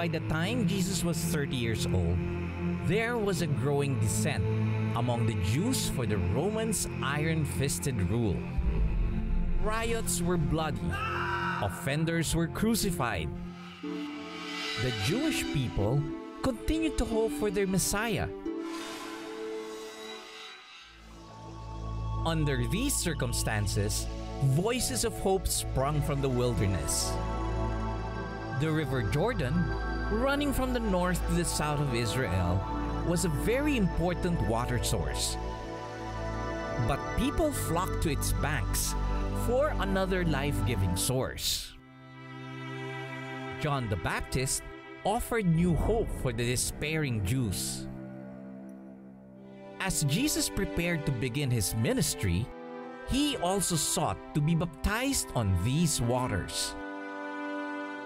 by the time Jesus was 30 years old, there was a growing dissent among the Jews for the Romans' iron-fisted rule. Riots were bloody. Offenders were crucified. The Jewish people continued to hope for their Messiah. Under these circumstances, voices of hope sprung from the wilderness. The River Jordan, running from the north to the south of Israel, was a very important water source. But people flocked to its banks for another life-giving source. John the Baptist offered new hope for the despairing Jews. As Jesus prepared to begin his ministry, he also sought to be baptized on these waters.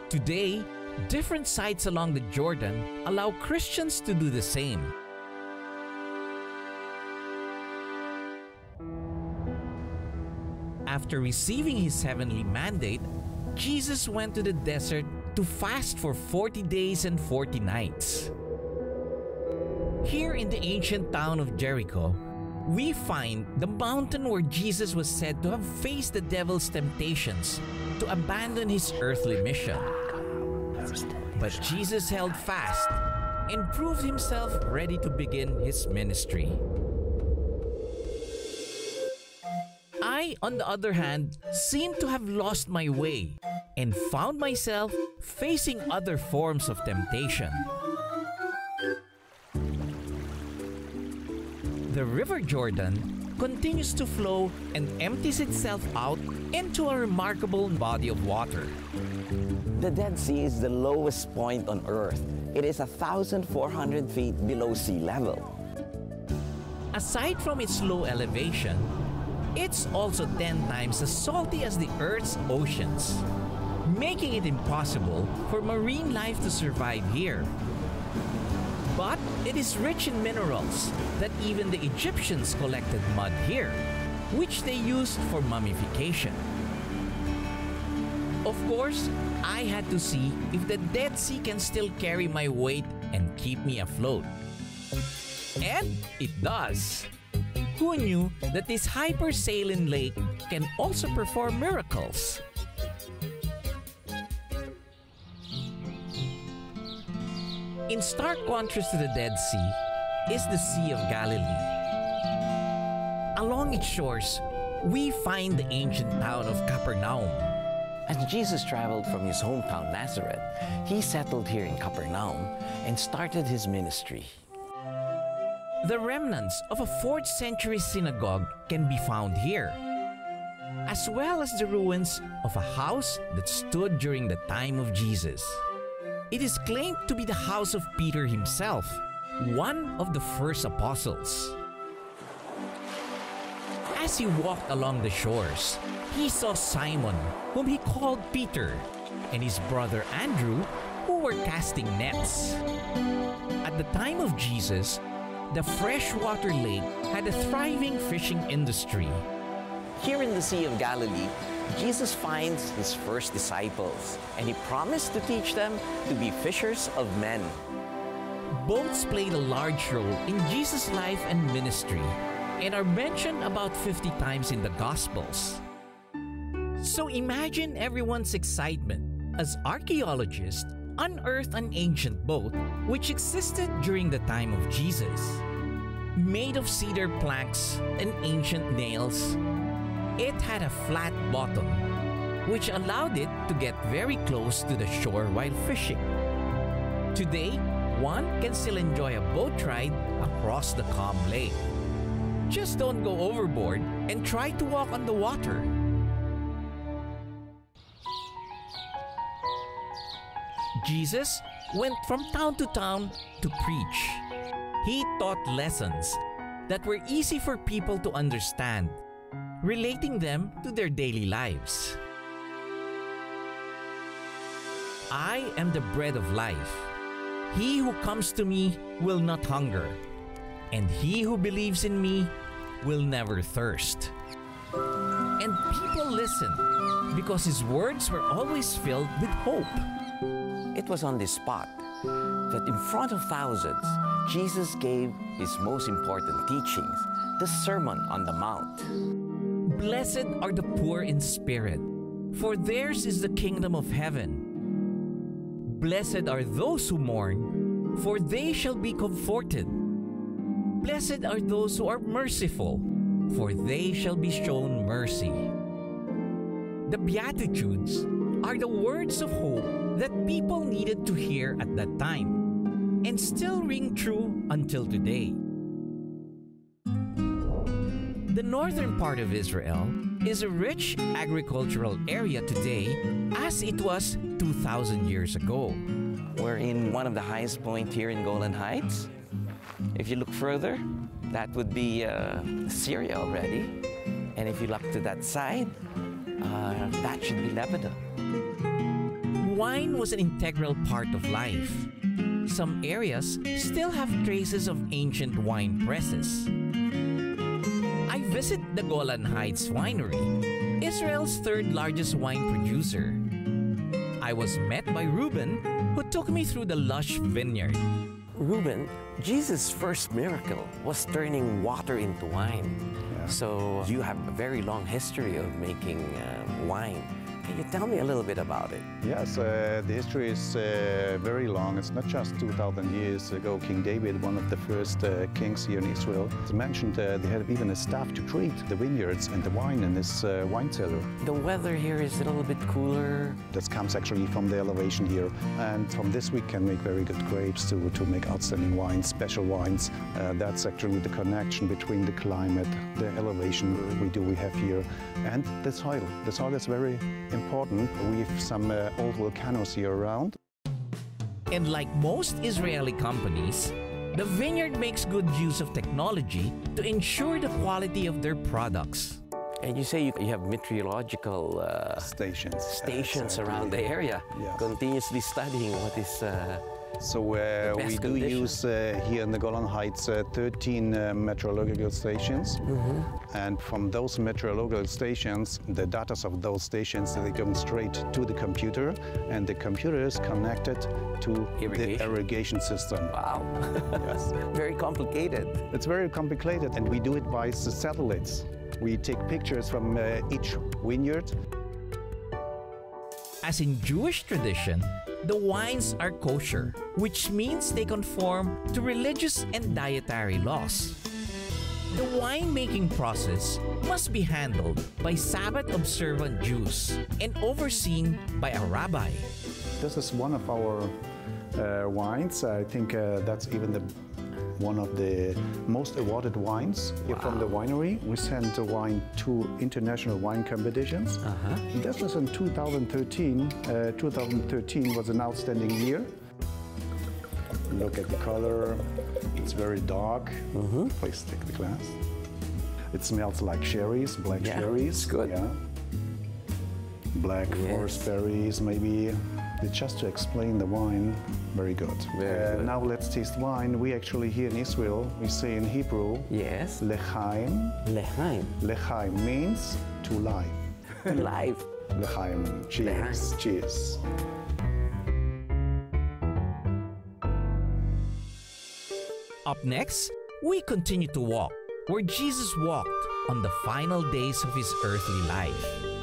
Today, different sites along the Jordan allow Christians to do the same. After receiving his heavenly mandate, Jesus went to the desert to fast for 40 days and 40 nights. Here in the ancient town of Jericho, we find the mountain where Jesus was said to have faced the devil's temptations to abandon his earthly mission. But Jesus held fast and proved himself ready to begin his ministry. I, on the other hand, seemed to have lost my way and found myself facing other forms of temptation. The River Jordan continues to flow and empties itself out into a remarkable body of water. The Dead Sea is the lowest point on Earth. It is 1,400 feet below sea level. Aside from its low elevation, it's also 10 times as salty as the Earth's oceans, making it impossible for marine life to survive here. But it is rich in minerals that even the Egyptians collected mud here, which they used for mummification. Of course, I had to see if the Dead Sea can still carry my weight and keep me afloat. And it does. Who knew that this hyper-saline lake can also perform miracles? In stark contrast to the Dead Sea is the Sea of Galilee. Along its shores, we find the ancient town of Capernaum. As Jesus traveled from his hometown Nazareth, he settled here in Capernaum and started his ministry. The remnants of a 4th century synagogue can be found here, as well as the ruins of a house that stood during the time of Jesus. It is claimed to be the house of Peter himself, one of the first apostles. As he walked along the shores, he saw Simon, whom he called Peter, and his brother Andrew, who were casting nets. At the time of Jesus, the freshwater lake had a thriving fishing industry. Here in the Sea of Galilee, Jesus finds his first disciples, and he promised to teach them to be fishers of men. Boats played a large role in Jesus' life and ministry, and are mentioned about 50 times in the Gospels. So imagine everyone's excitement as archaeologists unearthed an ancient boat which existed during the time of Jesus. Made of cedar planks and ancient nails, it had a flat bottom, which allowed it to get very close to the shore while fishing. Today, one can still enjoy a boat ride across the calm lake. Just don't go overboard and try to walk on the water. Jesus went from town to town to preach. He taught lessons that were easy for people to understand, relating them to their daily lives. I am the bread of life. He who comes to me will not hunger, and he who believes in me will never thirst. And people listened because his words were always filled with hope. It was on this spot that in front of thousands, Jesus gave his most important teachings, the Sermon on the Mount. Blessed are the poor in spirit, for theirs is the kingdom of heaven. Blessed are those who mourn, for they shall be comforted. Blessed are those who are merciful, for they shall be shown mercy. The Beatitudes are the words of hope that people needed to hear at that time, and still ring true until today. The northern part of Israel is a rich agricultural area today as it was 2,000 years ago. We're in one of the highest points here in Golan Heights. If you look further, that would be Syria already. And if you look to that side, that should be Lebanon. Wine was an integral part of life. Some areas still have traces of ancient wine presses. I visit the Golan Heights Winery, Israel's third largest wine producer. I was met by Reuben, who took me through the lush vineyard. Reuben, Jesus' first miracle was turning water into wine. Yeah. So you have a very long history of making wine. Can you tell me a little bit about it? Yes, the history is very long. It's not just 2,000 years ago. King David, one of the first kings here in Israel, mentioned they had even a staff to treat the vineyards and the wine in this wine cellar. The weather here is a little bit cooler. This comes actually from the elevation here. And from this we can make very good grapes to make outstanding wines, special wines. That's actually the connection between the climate, the elevation we have here, and the soil. The soil is very important. We have some old volcanoes here around. And like most Israeli companies, the vineyard makes good use of technology to ensure the quality of their products. And you say you have meteorological stations around the area, Yes. continuously studying what is So we do use here in the Golan Heights 13 meteorological stations. And from those meteorological stations, the data of those stations, they come straight to the computer, and the computer is connected to the irrigation system. Wow. Yes. Very complicated. It's very complicated, and we do it by the satellites. We take pictures from each vineyard. As in Jewish tradition, the wines are kosher, which means they conform to religious and dietary laws. The winemaking process must be handled by Sabbath-observant Jews and overseen by a rabbi. This is one of our wines. I think that's even one of the most awarded wines here from the winery. We sent the wine to international wine competitions. This was in 2013. 2013 was an outstanding year. Look at the color. It's very dark. Please take the glass. It smells like cherries, black cherries. It's good. Yeah. Black forest berries, maybe. Just to explain the wine, very good. Very good. Now let's taste wine. We actually here in Israel, we say in Hebrew, Yes. Lechaim. Lechaim. Lechaim means to life. Live. Lechaim. Cheers. Lechaim. Cheers. Up next, we continue to walk where Jesus walked on the final days of his earthly life.